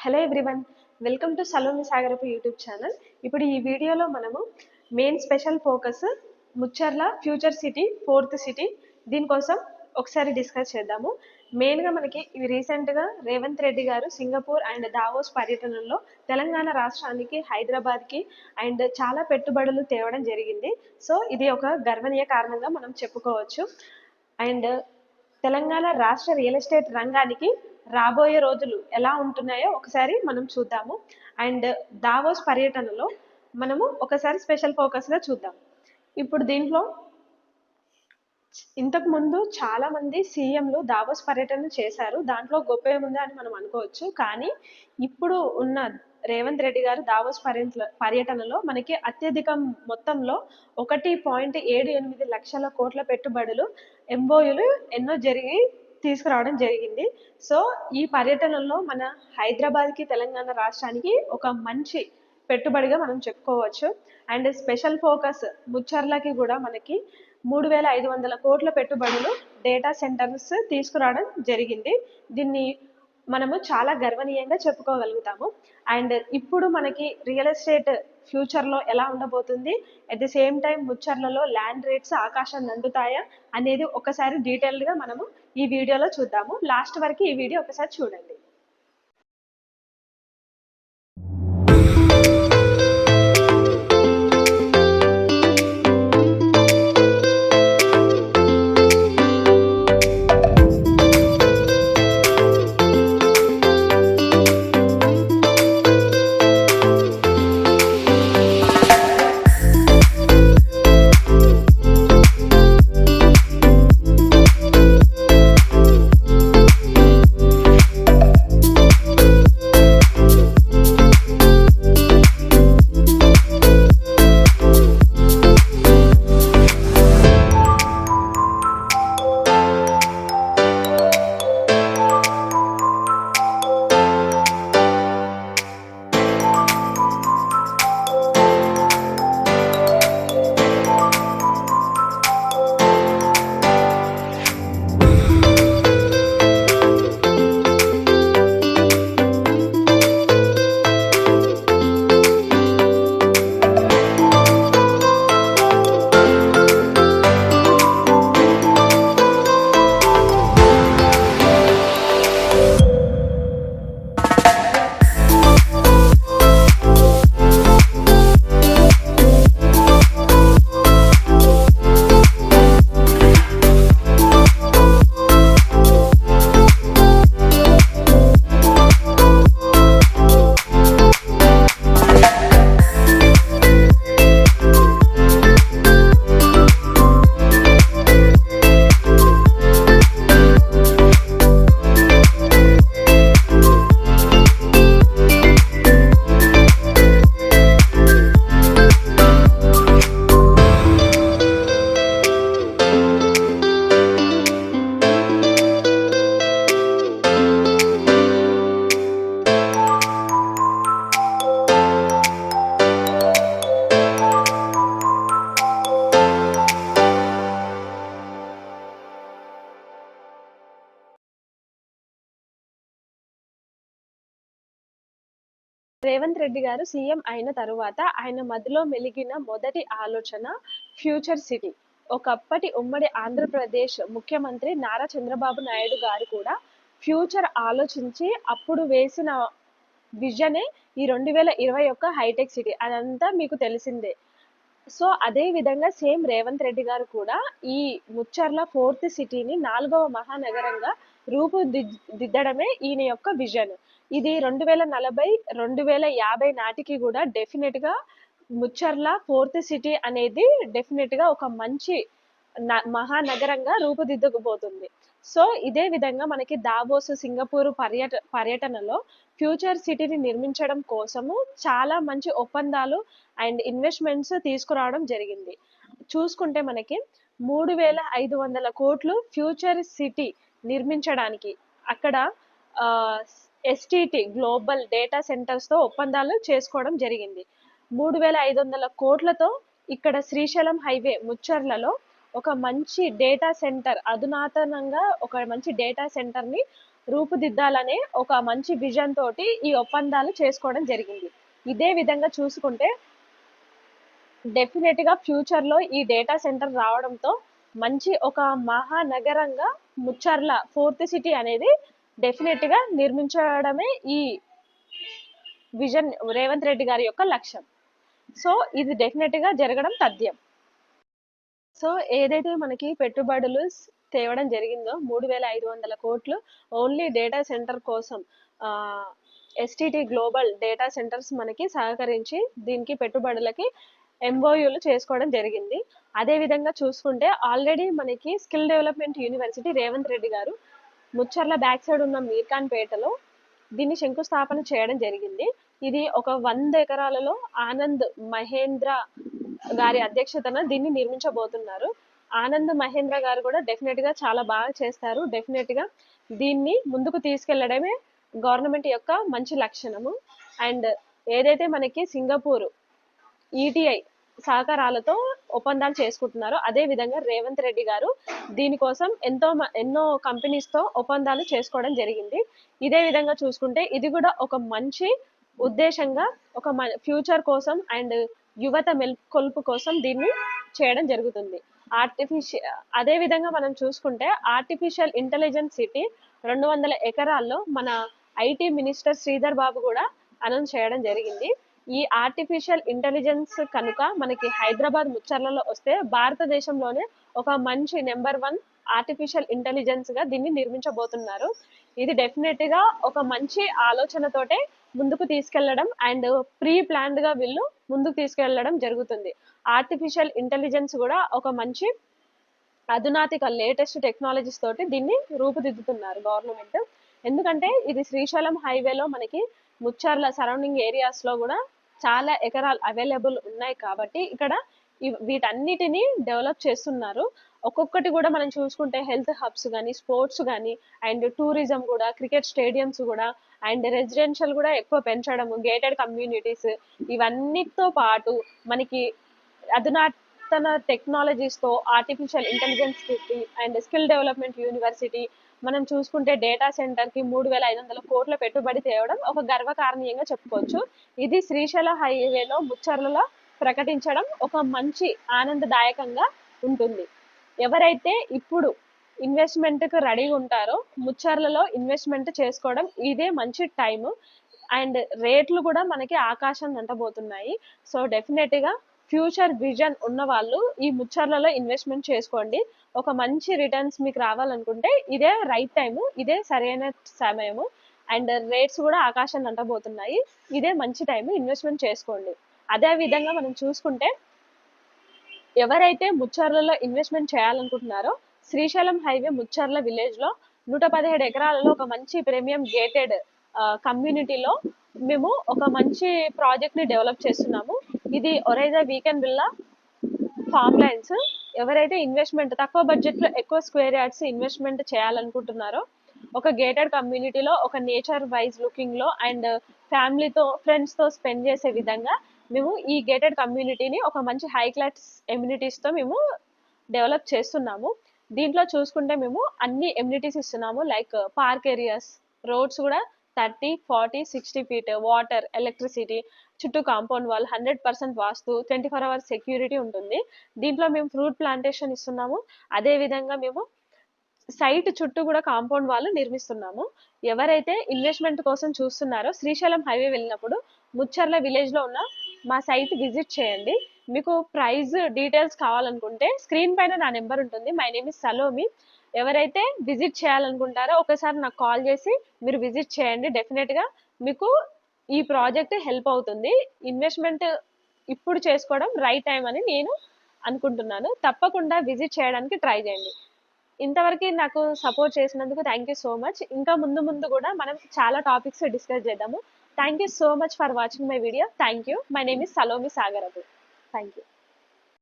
Hello everyone, welcome to Salomi Sagarapu YouTube channel. ఇప్పుడు ఈ వీడియోలో మనము main special focus Mucherla future city, fourth city, దీనికోసం ఒకసారి డిస్కస్ చేద్దాము. మెయిన్గా మనకి ఇవి రీసెంట్గా రేవంత్ రెడ్డి గారు సింగపూర్ అండ్ దావోస్ పర్యటనలో తెలంగాణ రాష్ట్రానికి, హైదరాబాద్కి అండ్ చాలా పెట్టుబడులు తేవడం జరిగింది. సో ఇది ఒక గర్వనీయ కారణంగా మనం చెప్పుకోవచ్చు. అండ్ తెలంగాణ రాష్ట్ర రియల్ ఎస్టేట్ రంగానికి రాబోయే రోజులు ఎలా ఉంటున్నాయో ఒకసారి మనం చూద్దాము. అండ్ దావోస్ పర్యటనలో మనము ఒకసారి స్పెషల్ ఫోకస్గా చూద్దాం. ఇప్పుడు దీంట్లో ఇంతకు ముందు చాలా మంది సీఎంలు దావోస్ పర్యటన చేశారు, దాంట్లో గొప్ప ఏముంది అని మనం అనుకోవచ్చు. కానీ ఇప్పుడు ఉన్న రేవంత్ రెడ్డి గారు దావోస్ పర్యటనలో మనకి అత్యధిక మొత్తంలో 1.78 లక్షల కోట్ల పెట్టుబడులు, ఎంఓయూలు ఎన్నో తీసుకురావడం జరిగింది. సో ఈ పర్యటనలో మన హైదరాబాద్కి, తెలంగాణ రాష్ట్రానికి ఒక మంచి పెట్టుబడిగా మనం చెప్పుకోవచ్చు. అండ్ స్పెషల్ ఫోకస్ ముచ్చర్లకి కూడా మనకి 3,500 కోట్ల పెట్టుబడులు, డేటా సెంటర్స్ తీసుకురావడం జరిగింది. దీన్ని మనము చాలా గర్వనీయంగా చెప్పుకోగలుగుతాము. అండ్ ఇప్పుడు మనకి రియల్ ఎస్టేట్ ఫ్యూచర్లో ఎలా ఉండబోతుంది, అట్ ది సేమ్ టైం ముచ్చర్లలో ల్యాండ్ రేట్స్ ఆకాశాన్ని అందుతాయా అనేది ఒకసారి డీటెయిల్డ్గా మనము ఈ వీడియోలో చూద్దాము. లాస్ట్ వరకు ఈ వీడియో ఒకసారి చూడండి. రేవంత్ రెడ్డి గారు సీఎం అయిన తరువాత ఆయన మదిలో మెలిగిన మొదటి ఆలోచన ఫ్యూచర్ సిటీ. ఒకప్పటి ఉమ్మడి ఆంధ్రప్రదేశ్ ముఖ్యమంత్రి నారా చంద్రబాబు నాయుడు గారు కూడా ఫ్యూచర్ ఆలోచించి అప్పుడు వేసిన విజనే ఈ 2021 హైటెక్ సిటీ. అదంతా మీకు తెలిసిందే. సో అదే విధంగా సేమ్ రేవంత్ రెడ్డి గారు కూడా ఈ ముచ్చర్ల ఫోర్త్ సిటీని 4వ మహానగరంగా రూపుదిద్దడమే ఈయన యొక్క విజన్. ఇది 2040, 2050 నాటికి కూడా డెఫినెట్గా ముచ్చర్ల ఫోర్త్ సిటీ అనేది డెఫినెట్గా ఒక మంచి మహానగరంగా రూపుదిద్దకపోతుంది. సో ఇదే విధంగా మనకి దావోస్, సింగపూర్ పర్యటనలో ఫ్యూచర్ సిటీని నిర్మించడం కోసము చాలా మంచి ఒప్పందాలు అండ్ ఇన్వెస్ట్మెంట్స్ తీసుకురావడం జరిగింది. చూసుకుంటే మనకి 3,500 కోట్లు ఫ్యూచర్ సిటీ నిర్మించడానికి అక్కడ ఎస్టిటి గ్లోబల్ డేటా సెంటర్స్తో ఒప్పందాలు చేసుకోవడం జరిగింది. 3,500 కోట్లతో ఇక్కడ శ్రీశైలం హైవే ముచ్చర్లలో ఒక మంచి డేటా సెంటర్, అధునాతనంగా ఒక మంచి డేటా సెంటర్ని రూపుదిద్దాలనే ఒక మంచి విజన్ తోటి ఈ ఒప్పందాలు చేసుకోవడం జరిగింది. ఇదే విధంగా చూసుకుంటే డెఫినెట్ గా ఫ్యూచర్ లో ఈ డేటా సెంటర్ రావడంతో మంచి ఒక మహానగరంగా ముచ్చర్ల ఫోర్త్ సిటీ అనేది డెఫినెట్ గా నిర్మించడమే ఈ విజన్ రేవంత్ రెడ్డి గారి యొక్క లక్ష్యం. సో ఇది డెఫినెట్ గా జరగడం తథ్యం. సో ఏదైతే మనకి పెట్టుబడులు తేవడం జరిగిందో 3,500 కోట్లు ఓన్లీ డేటా సెంటర్ కోసం ఎస్టిటి గ్లోబల్ డేటా సెంటర్స్ మనకి సహకరించి దీనికి పెట్టుబడులకి ఎంఓయూలు చేసుకోవడం జరిగింది. అదే విధంగా చూసుకుంటే ఆల్రెడీ మనకి skill development university Revanth Reddy గారు ముచ్చర్ల బ్యాక్ సైడ్ ఉన్న మీర్ఖాన్ పేటలో దీన్ని శంకుస్థాపన చేయడం జరిగింది. ఇది ఒక 100 ఎకరాలలో ఆనంద్ మహేంద్ర గారి అధ్యక్షతన దీన్ని నిర్మించబోతున్నారు. ఆనంద్ మహేంద్ర గారు కూడా డెఫినెట్ గా చాలా బాగా చేస్తారు. డెఫినెట్ గా దీన్ని ముందుకు తీసుకెళ్లడమే గవర్నమెంట్ యొక్క మంచి లక్షణము. అండ్ ఏదైతే మనకి సింగపూర్ ఈటీఐ సహకారాలతో ఒప్పందాలు చేసుకుంటున్నారో అదే విధంగా రేవంత్ రెడ్డి గారు దీనికోసం ఎన్నో కంపెనీస్ తో ఒప్పందాలు చేసుకోవడం జరిగింది. ఇదే విధంగా చూసుకుంటే ఇది కూడా ఒక మంచి ఉద్దేశంగా ఒక ఫ్యూచర్ కోసం అండ్ యువత మెల్కొల్పు కోసం దీన్ని చేయడం జరుగుతుంది. అదే విధంగా మనం చూసుకుంటే ఆర్టిఫిషియల్ ఇంటెలిజెన్స్ సిటీ 200 ఎకరాల్లో మన ఐటీ మినిస్టర్ శ్రీధర్ బాబు కూడా అనౌన్స్ చేయడం జరిగింది. ఈ ఆర్టిఫిషియల్ ఇంటెలిజెన్స్ కనుక మనకి హైదరాబాద్ ముచ్చర్లలో వస్తే భారతదేశంలోనే ఒక మంచి నెంబర్ 1 ఆర్టిఫిషియల్ ఇంటెలిజెన్స్ గా దీన్ని నిర్మించబోతున్నారు. ఇది డెఫినెట్ గా ఒక మంచి ఆలోచనతోటే ముందుకు తీసుకెళ్లడం అండ్ ప్రీ ప్లాన్డ్ గా వీళ్ళు ముందుకు తీసుకెళ్లడం జరుగుతుంది. ఆర్టిఫిషియల్ ఇంటెలిజెన్స్ కూడా ఒక మంచి అధునాతిక లేటెస్ట్ టెక్నాలజీస్ తోటి దీన్ని రూపుదిద్దుతున్నారు గవర్నమెంట్. ఎందుకంటే ఇది శ్రీశైలం హైవేలో మనకి ముచ్చర్ల సరౌండింగ్ ఏరియాస్ లో కూడా చాలా ఎకరాలు అవైలబుల్ ఉన్నాయి కాబట్టి ఇక్కడ వీటన్నిటిని డెవలప్ చేస్తున్నారు. ఒక్కొక్కటి కూడా మనం చూసుకుంటే హెల్త్ హబ్స్ కానీ స్పోర్ట్స్ కానీ అండ్ టూరిజం కూడా క్రికెట్ స్టేడియంస్ కూడా అండ్ రెసిడెన్షియల్ కూడా ఎక్కువ పెంచడం గేటెడ్ కమ్యూనిటీస్ ఇవన్నిటితో పాటు మనకి అధునాతన టెక్నాలజీస్ తో artificial intelligence city and skill development university మనం చూసుకుంటే డేటా సెంటర్ కి 3,500 కోట్ల పెట్టుబడి తేవడం ఒక గర్వకారణీయంగా చెప్పుకోవచ్చు. ఇది శ్రీశైల హైవేలో ముచ్చర్లలో ప్రకటించడం ఒక మంచి ఆనందదాయకంగా ఉంటుంది. ఎవరైతే ఇప్పుడు ఇన్వెస్ట్మెంట్ కు రెడీగా ఉంటారో ముచ్చర్లలో ఇన్వెస్ట్మెంట్ చేసుకోవడం ఇదే మంచి టైం. అండ్ రేట్లు కూడా మనకి ఆకాశం అంటబోతున్నాయి. సో డెఫినెట్ గా ఫ్యూచర్ విజన్ ఉన్న వాళ్ళు ఈ ముచ్చర్లలో ఇన్వెస్ట్మెంట్ చేసుకోండి. ఒక మంచి రిటర్న్స్ మీకు రావాలనుకుంటే ఇదే రైట్ టైం, ఇదే సరైన సమయము. అండ్ రేట్స్ కూడా ఆకాశాన్ని అంటబోతున్నాయి. ఇదే మంచి టైం, ఇన్వెస్ట్మెంట్ చేసుకోండి. అదే విధంగా మనం చూసుకుంటే ఎవరైతే ముచ్చర్లలో ఇన్వెస్ట్మెంట్ చేయాలనుకుంటున్నారో శ్రీశైలం హైవే ముచ్చర్ల విలేజ్ లో 117 ఎకరాలలో ఒక మంచి ప్రీమియం గేటెడ్ కమ్యూనిటీలో మేము ఒక మంచి ప్రాజెక్ట్ ని డెవలప్ చేస్తున్నాము. ఇది ఒరైజా వీకెండ్ విల్లా ఫార్మ్ లైన్స్. ఎవరైతే ఇన్వెస్ట్మెంట్ తక్కువ బడ్జెట్ లో ఎక్కువ స్క్వేర్ యార్డ్స్ ఇన్వెస్ట్మెంట్ చేయాలనుకుంటున్నారో ఒక గేటెడ్ కమ్యూనిటీలో ఒక నేచర్ వైజ్ లుకింగ్ లో అండ్ ఫ్యామిలీతో ఫ్రెండ్స్ తో స్పెండ్ చేసే విధంగా మేము ఈ గేటెడ్ కమ్యూనిటీని ఒక మంచి హై క్లాస్ ఎమ్యూనిటీస్ తో మేము డెవలప్ చేస్తున్నాము. దీంట్లో చూసుకుంటే మేము అన్ని ఎమ్యూనిటీస్ ఇస్తున్నాము. లైక్ పార్క్ ఏరియాస్, రోడ్స్ కూడా 30, 40, 60 ఫీట్, వాటర్, ఎలక్ట్రిసిటీ, చుట్టూ కాంపౌండ్ వాల్, 100% వాస్తు, 24 hours సెక్యూరిటీ ఉంటుంది. దీంట్లో మేము ఫ్రూట్ ప్లాంటేషన్ ఇస్తున్నాము. అదే విధంగా మేము సైట్ చుట్టూ కూడా కాంపౌండ్ వాళ్ళు నిర్మిస్తున్నాము. ఎవరైతే ఇన్వెస్ట్మెంట్ కోసం చూస్తున్నారో శ్రీశైలం హైవే వెళ్ళినప్పుడు ముచ్చర్ల విలేజ్ లో ఉన్న మా సైట్ విజిట్ చేయండి. మీకు ప్రైస్ డీటెయిల్స్ కావాలనుకుంటే స్క్రీన్ పైన నా నెంబర్ ఉంటుంది. My name is Salomi. ఎవరైతే విజిట్ చేయాలనుకుంటారో ఒకసారి నాకు కాల్ చేసి మీరు విజిట్ చేయండి. డెఫినెట్ గా మీకు ఈ ప్రాజెక్ట్ హెల్ప్ అవుతుంది. ఇన్వెస్ట్మెంట్ ఇప్పుడు చేసుకోవడం రైట్ టైం అని నేను అనుకుంటున్నాను. తప్పకుండా విజిట్ చేయడానికి ట్రై చేయండి. ఇంతవరకు నాకు సపోర్ట్ చేసినందుకు థ్యాంక్ యూ సో మచ్. ఇంకా ముందు ముందు కూడా మనం చాలా టాపిక్స్ డిస్కస్ చేద్దాము. Thank you so much for watching my video. Thank you. My name is Salomi Sagarapu. Thank you.